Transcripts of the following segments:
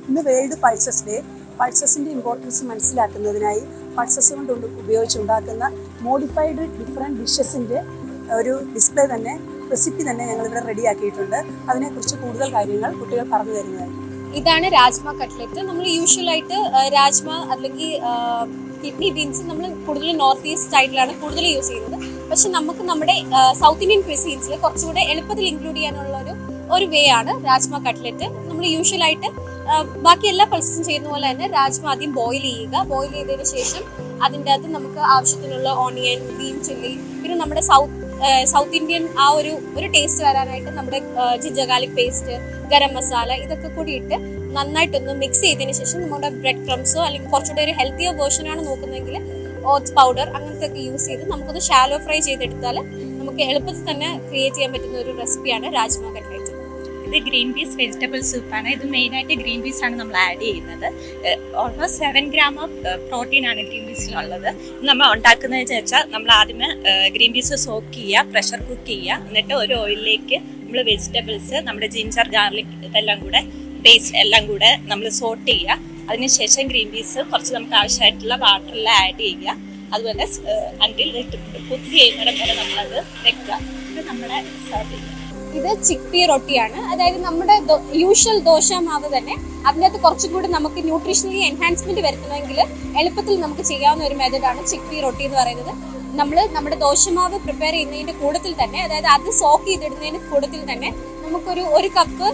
ഇന്ന് world pulses day. പൾസസിൻ്റെ importance മനസ്സിലാക്കുന്നതിനായി pulses കൊണ്ട് ഉപയോഗിച്ചുണ്ടാക്കുന്ന മോഡിഫൈഡ് ഡിഫറെൻറ്റ് ഡിഷസിൻ്റെ ഒരു ഡിസ്പ്ലേ തന്നെ, റെസിപ്പി തന്നെ ഞങ്ങളിവിടെ റെഡിയാക്കിയിട്ടുണ്ട്. അതിനെക്കുറിച്ച് കൂടുതൽ കാര്യങ്ങൾ കുട്ടികൾ പറഞ്ഞു തരുന്നതായിരിക്കും. ഇതാണ് രാജ്മ കട്ട്ലറ്റ്. നമ്മൾ യൂഷ്വലായിട്ട് രാജ്മ അല്ലെങ്കിൽ കിഡ്നി ബീൻസ് നമ്മൾ കൂടുതൽ നോർത്ത് ഈസ്റ്റ് സൈഡിലാണ് കൂടുതൽ യൂസ് ചെയ്യുന്നത്. പക്ഷെ നമുക്ക് നമ്മുടെ സൗത്ത് ഇന്ത്യൻ ക്വിസീൻസിൽ കുറച്ചുകൂടെ എളുപ്പത്തിൽ ഇൻക്ലൂഡ് ചെയ്യാനുള്ള ഒരു വേ ആണ് രാജ്മ കട്ട്ലറ്റ്. നമ്മൾ യൂഷ്വലായിട്ട് ബാക്കി എല്ലാ പൾസസും ചെയ്യുന്ന പോലെ തന്നെ രാജ്മ ആദ്യം ബോയിൽ ചെയ്യുക. ബോയിൽ ചെയ്തതിന് ശേഷം അതിൻ്റെ അകത്ത് നമുക്ക് ആവശ്യത്തിനുള്ള ഓണിയൻ, ഗ്രീൻ ചില്ലി, പിന്നെ നമ്മുടെ സൗത്ത് ഇന്ത്യൻ ആ ഒരു ടേസ്റ്റ് വരാനായിട്ട് നമ്മുടെ ginger garlic paste, garam masala ഇതൊക്കെ കൂടി ഇട്ട് നന്നായിട്ടൊന്ന് മിക്സ് ചെയ്തതിന് ശേഷം നമ്മുടെ ബ്രെഡ് ക്രംസോ അല്ലെങ്കിൽ കുറച്ചുകൂടെ ഒരു ഹെൽത്തിയർ വേർഷനാണ് നോക്കുന്നതെങ്കിൽ ഓട്സ് പൗഡർ അങ്ങനത്തെ ഒക്കെ യൂസ് ചെയ്ത് നമുക്കൊന്ന് ഷാലോ ഫ്രൈ ചെയ്തെടുത്താൽ നമുക്ക് എളുപ്പത്തിൽ തന്നെ ക്രിയേറ്റ് ചെയ്യാൻ പറ്റുന്ന ഒരു റെസിപ്പിയാണ് രാജ്മ കട്ട്ലറ്റ്. ഇത് ഗ്രീൻ പീസ് വെജിറ്റബിൾ സൂപ്പാണ്. ഇത് മെയിനായിട്ട് ഗ്രീൻ പീസ് ആണ് നമ്മൾ ആഡ് ചെയ്യുന്നത്. ഓൾമോസ്റ്റ് 7 gram ഓഫ് പ്രോട്ടീൻ ആണ് ഗ്രീൻ പീസിലുള്ളത്. നമ്മൾ ഉണ്ടാക്കുന്നതെന്ന് വെച്ചാൽ നമ്മൾ ആദ്യമേ ഗ്രീൻ പീസ് സോക്ക് ചെയ്യുക, പ്രഷർ കുക്ക് ചെയ്യുക, എന്നിട്ട് ഒരു ഓയിലിലേക്ക് നമ്മൾ വെജിറ്റബിൾസ്, നമ്മുടെ ജിഞ്ചർ ഗാർലിക് ഇതെല്ലാം കൂടെ പേസ്റ്റ് എല്ലാം കൂടെ നമ്മൾ സോട്ട് ചെയ്യുക. അതിനുശേഷം ഗ്രീൻ പീസ് കുറച്ച് നമുക്ക് ആവശ്യമായിട്ടുള്ള വാട്ടറിൽ ആഡ് ചെയ്യുക. അതുപോലെ അണ്ടിൽ കുക്ക് ചെയ്യുന്നിടം വരെ നമ്മളത് വെക്കുക. ഇത് നമ്മുടെ സെർവ് ചെയ്യുക. ഇത് ചിക്പി റൊട്ടിയാണ്. അതായത് നമ്മുടെ യൂഷ്വൽ ദോശ മാവ് തന്നെ അതിനകത്ത് കുറച്ചും കൂടി നമുക്ക് ന്യൂട്രീഷണലി എൻഹാൻസ്മെന്റ് വരുത്തണമെങ്കിൽ എളുപ്പത്തിൽ നമുക്ക് ചെയ്യാവുന്ന ഒരു മെത്തഡാണ് ചിക്പി റൊട്ടി എന്ന് പറയുന്നത്. നമ്മൾ നമ്മുടെ ദോശമാവ് പ്രിപ്പയർ ചെയ്യുന്നതിന്റെ കൂട്ടത്തിൽ തന്നെ, അതായത് അത് സോക്ക് ചെയ്തിടുന്നതിന് കൂട്ടത്തിൽ തന്നെ ഒരു കപ്പ്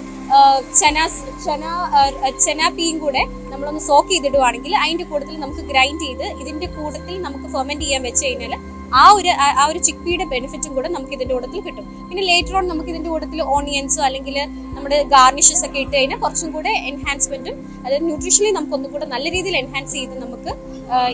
ചന പീയും കൂടെ നമ്മളൊന്ന് സോക്ക് ചെയ്തിടുവാണെങ്കിൽ അതിന്റെ കൂട്ടത്തിൽ നമുക്ക് ഗ്രൈൻഡ് ചെയ്ത് ഇതിന്റെ കൂട്ടത്തിൽ നമുക്ക് ഫെർമെന്റ് ചെയ്യാൻ വെച്ച് കഴിഞ്ഞാൽ ആ ഒരു ചിക്പിയുടെ ബെനിഫിറ്റും കൂടെ നമുക്ക് ഇതിന്റെ കൂട്ടത്തിൽ കിട്ടും. പിന്നെ ലേറ്റർ ഓൺ നമുക്ക് ഇതിന്റെ കൂട്ടത്തിൽ ഓണിയൻസോ അല്ലെങ്കിൽ നമ്മുടെ ഗാർണിഷസ് ഒക്കെ ഇട്ട് കഴിഞ്ഞാൽ കുറച്ചും കൂടെ എൻഹാൻസ്മെന്റും, അതായത് ന്യൂട്രീഷണലി നമുക്ക് ഒന്നും കൂടെ നല്ല രീതിയിൽ എൻഹാൻസ് ചെയ്ത് നമുക്ക്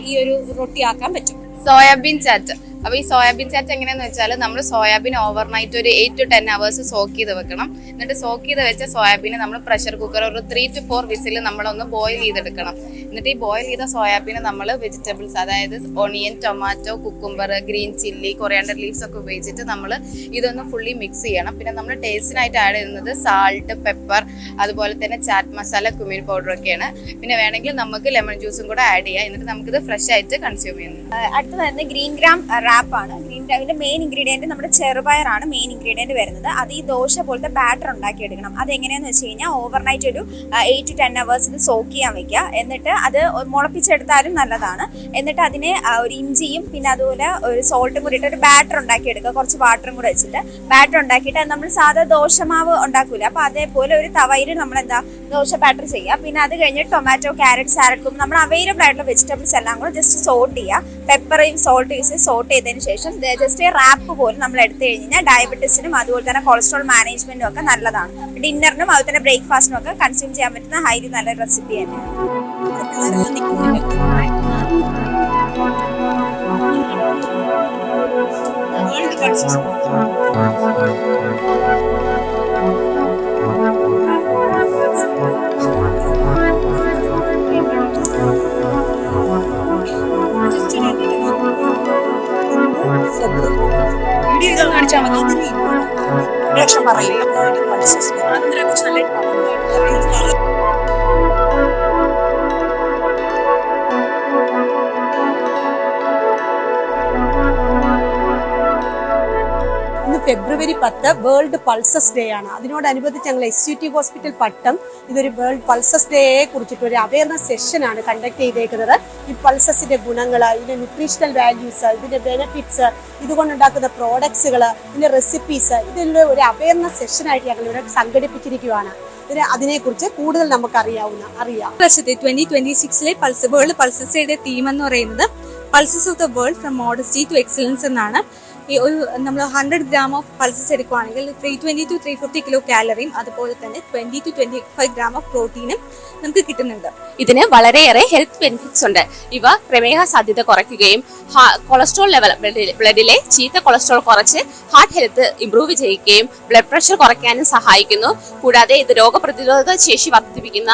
ഈ ഒരു റൊട്ടി ആക്കാൻ പറ്റും. സോയാബീൻ ചാറ്റ്. അപ്പൊ ഈ സോയാബീൻ ചാറ്റ് എങ്ങനെയാന്ന് വെച്ചാൽ നമ്മൾ സോയാബീൻ ഓവർനൈറ്റ് ഒരു 8 to 10 hours സോക്ക് ചെയ്ത് വെക്കണം. എന്നിട്ട് സോക്ക് ചെയ്ത് വെച്ച സോയാബീനെ നമ്മൾ പ്രഷർ കുക്കർ ഒരു 3 to 4 വിസിൽ നമ്മളൊന്ന് ബോയിൽ ചെയ്തെടുക്കണം. എന്നിട്ട് ഈ ബോയിൽ ചെയ്ത സോയാബീനെ നമ്മൾ വെജിറ്റബിൾസ്, അതായത് onion, tomato, cucumber, green chilli, coriander leaves ഒക്കെ ഉപയോഗിച്ചിട്ട് നമ്മൾ ഇതൊന്ന് ഫുള്ളി മിക്സ് ചെയ്യണം. പിന്നെ നമ്മൾ ടേസ്റ്റിനായിട്ട് ആഡ് ചെയ്യുന്നത് സാൾട്ട്, പെപ്പർ, അതുപോലെ തന്നെ ചാറ്റ് മസാല, കുമിൻ പൗഡർ ഒക്കെയാണ്. പിന്നെ വേണമെങ്കിൽ നമുക്ക് ലെമൺ ജ്യൂസും കൂടെ ആഡ് ചെയ്യാം. എന്നിട്ട് നമുക്കിത് ഫ്രഷ് ആയിട്ട് കൺസ്യൂം ചെയ്യുന്നു. അടുത്ത് വരുന്നത് ഗ്രീൻ ഗ്രാം റാപ്പാണ്. ഗ്രീൻ ഗ്രാമിന്റെ മെയിൻ ഇൻഗ്രീഡിയന്റ് നമ്മുടെ ചെറുപയറാണ് മെയിൻ ഇൻഗ്രീഡിയന്റ് വരുന്നത്. അത് ഈ ദോശ പോലത്തെ ബാറ്റർ ഉണ്ടാക്കി എടുക്കണം. അത് എങ്ങനെയാന്ന് വെച്ച് കഴിഞ്ഞാൽ ഓവർനൈറ്റ് ഒരു 8 to 10 hours ഇത് സോക്ക് ചെയ്യാൻ വെക്കുക. എന്നിട്ട് അത് മുളപ്പിച്ചെടുത്താലും നല്ലതാണ്. എന്നിട്ട് അതിനെ ഒരു ഇഞ്ചിയും പിന്നെ അതുപോലെ ഒരു സോൾട്ടും കൂടി ഇട്ട് ഒരു ബാറ്റർ ഉണ്ടാക്കി എടുക്കുക. കുറച്ച് വാട്ടറും കൂടെ വെച്ചിട്ട് ബാറ്റർ ഉണ്ടാക്കിയിട്ട് നമ്മൾ സാധാ ദോശമാവ് ഉണ്ടാക്കൂല, അപ്പൊ അതേപോലെ ഒരു തവയിൽ നമ്മൾ ദോശ ബാറ്റർ ചെയ്യുക. പിന്നെ അത് കഴിഞ്ഞിട്ട് ടൊമാറ്റോ, ക്യാരറ്റ്, സാലഡ്, നമ്മൾ അവൈലബിൾ ആയിട്ടുള്ള വെജിറ്റബിൾസ് എല്ലാം കൂടെ ജസ്റ്റ് സോട്ട് ചെയ്യുക. പെപ്പറും സോൾട്ട് യൂസ് സോട്ട് ചെയ്തതിന് ശേഷം ജസ്റ്റ് റാപ്പ് പോലും നമ്മൾ എടുത്തു കഴിഞ്ഞാൽ ഡയബറ്റീസിനും അതുപോലെ തന്നെ കൊളസ്ട്രോൾ മാനേജ്മെന്റും ഒക്കെ നല്ലതാണ്. ഡിന്നറിനും അതുപോലെ തന്നെ ബ്രേക്ക്ഫാസ്റ്റിനും ഒക്കെ കൺസ്യൂം ചെയ്യാൻ പറ്റുന്ന ഹൈലി നല്ല റെസിപ്പി തന്നെയാണ്. കാണിച്ചാൽ മതി. ലക്ഷം പറയില്ല. ഫെബ്രുവരി 10 വേൾഡ് പൾസസ് ഡേ ആണ്. അതിനോടനുബന്ധിച്ച് ഞങ്ങൾ SUT ഹോസ്പിറ്റൽ പട്ടം ഇതൊരു വേൾഡ് പൾസസ് ഡേയെ കുറിച്ചിട്ട് ഒരു അവയർനെസ് സെഷനാണ് കണ്ടക്ട് ചെയ്തേക്കുന്നത്. ഈ പൾസസിന്റെ ഗുണങ്ങൾ, ഇതിന്റെ ന്യൂട്രീഷണൽ വാല്യൂസ്, ഇതിന്റെ ബെനിഫിറ്റ്സ്, ഇതുകൊണ്ടുണ്ടാക്കുന്ന പ്രോഡക്ട്സുകൾ, ഇതിന്റെ റെസിപ്പീസ്, ഇതിൻ്റെ ഒരു അവയർനെസ് സെഷനായിട്ട് ഞങ്ങൾ ഇവിടെ സംഘടിപ്പിച്ചിരിക്കുകയാണ്. അതിനെക്കുറിച്ച് കൂടുതൽ നമുക്ക് അറിയാം. 2026 വേൾഡ് പൾസസ് ഡേയുടെ തീം എന്ന് പറയുന്നത് pulses of the world from modesty to excellence എന്നാണ്. ഈ നമ്മൾ 100 gram ഓഫ് പൾസസ് എടുക്കുകയാണെങ്കിൽ 320 to 350 കിലോ കാലറിയും അതുപോലെ തന്നെ 20 to 25 gram ഓഫ് പ്രോട്ടീനും നമുക്ക് കിട്ടുന്നുണ്ട്. ഇതിന് വളരെയേറെ ഹെൽത്ത് ബെനിഫിറ്റ്സ് ഉണ്ട്. ഇവ പ്രമേഹ സാധ്യത കുറയ്ക്കുകയും കൊളസ്ട്രോൾ ലെവൽ, ബ്ലഡിലെ ചീത്ത കൊളസ്ട്രോൾ കുറച്ച് ഹാർട്ട് ഹെൽത്ത് ഇംപ്രൂവ് ചെയ്യുകയും ബ്ലഡ് പ്രഷർ കുറയ്ക്കാനും സഹായിക്കുന്നു. കൂടാതെ ഇത് രോഗപ്രതിരോധ ശേഷി വർദ്ധിപ്പിക്കുന്ന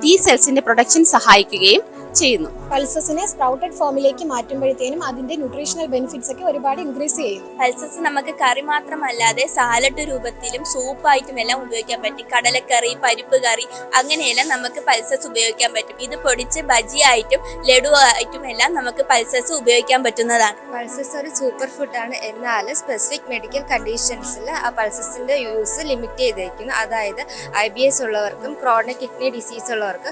T സെൽസിന്റെ പ്രൊഡക്ഷൻ സഹായിക്കുകയും ചെയ്യുന്നു. പൾസസിനെ സ്പ്രൗട്ടഡ് ഫോമിലേക്ക് മാറ്റുമ്പോഴത്തേനും അതിന്റെ ന്യൂട്രീഷണൽ ബെനിഫിറ്റ്സ് ഒക്കെ ഒരുപാട് ഇൻക്രീസ് ചെയ്യും. പൾസസ് നമുക്ക് കറി മാത്രമല്ലാതെ സാലഡ് രൂപത്തിലും സൂപ്പായിട്ടും എല്ലാം ഉപയോഗിക്കാൻ പറ്റും. കടലക്കറി, പരിപ്പ് കറി അങ്ങനെയെല്ലാം നമുക്ക് പൾസസ് ഉപയോഗിക്കാൻ പറ്റും. ഇത് പൊടിച്ച് ബജിയായിട്ടും ലഡു ആയിട്ടും എല്ലാം നമുക്ക് പൾസസ് ഉപയോഗിക്കാൻ പറ്റുന്നതാണ്. പൾസസ് ഒരു സൂപ്പർ ഫുഡാണ്. എന്നാൽ സ്പെസിഫിക് മെഡിക്കൽ കണ്ടീഷൻസിൽ ആ പൾസസിന്റെ യൂസ് ലിമിറ്റ് ചെയ്തേക്കുന്നു. അതായത് IBS ഉള്ളവർക്കും ക്രോണിക് കിഡ്നി ഡിസീസ് ഉള്ളവർക്ക്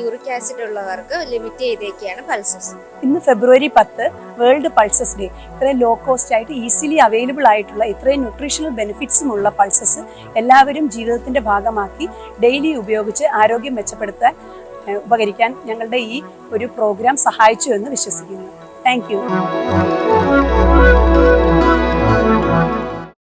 യൂറിക് ആസിഡ് ഉള്ളവർക്ക് ലിമിറ്റ് ചെയ്തേക്കുകയാണ് പൾസസ്. ഇന്ന് ഫെബ്രുവരി 10 വേൾഡ് പൾസസ് ഡേ. ഇത്രയും ലോ കോസ്റ്റ് ആയിട്ട് ഈസിലി അവൈലബിൾ ആയിട്ടുള്ള ഇത്രയും ന്യൂട്രീഷണൽ ബെനിഫിറ്റ്സും ഉള്ള പൾസസ് എല്ലാവരും ജീവിതത്തിന്റെ ഭാഗമാക്കി ഡെയിലി ഉപയോഗിച്ച് ആരോഗ്യം മെച്ചപ്പെടുത്താൻ ഉപകരിക്കാൻ ഞങ്ങളുടെ ഈ ഒരു പ്രോഗ്രാം സഹായിച്ചു എന്ന് വിശ്വസിക്കുന്നു. Thank you.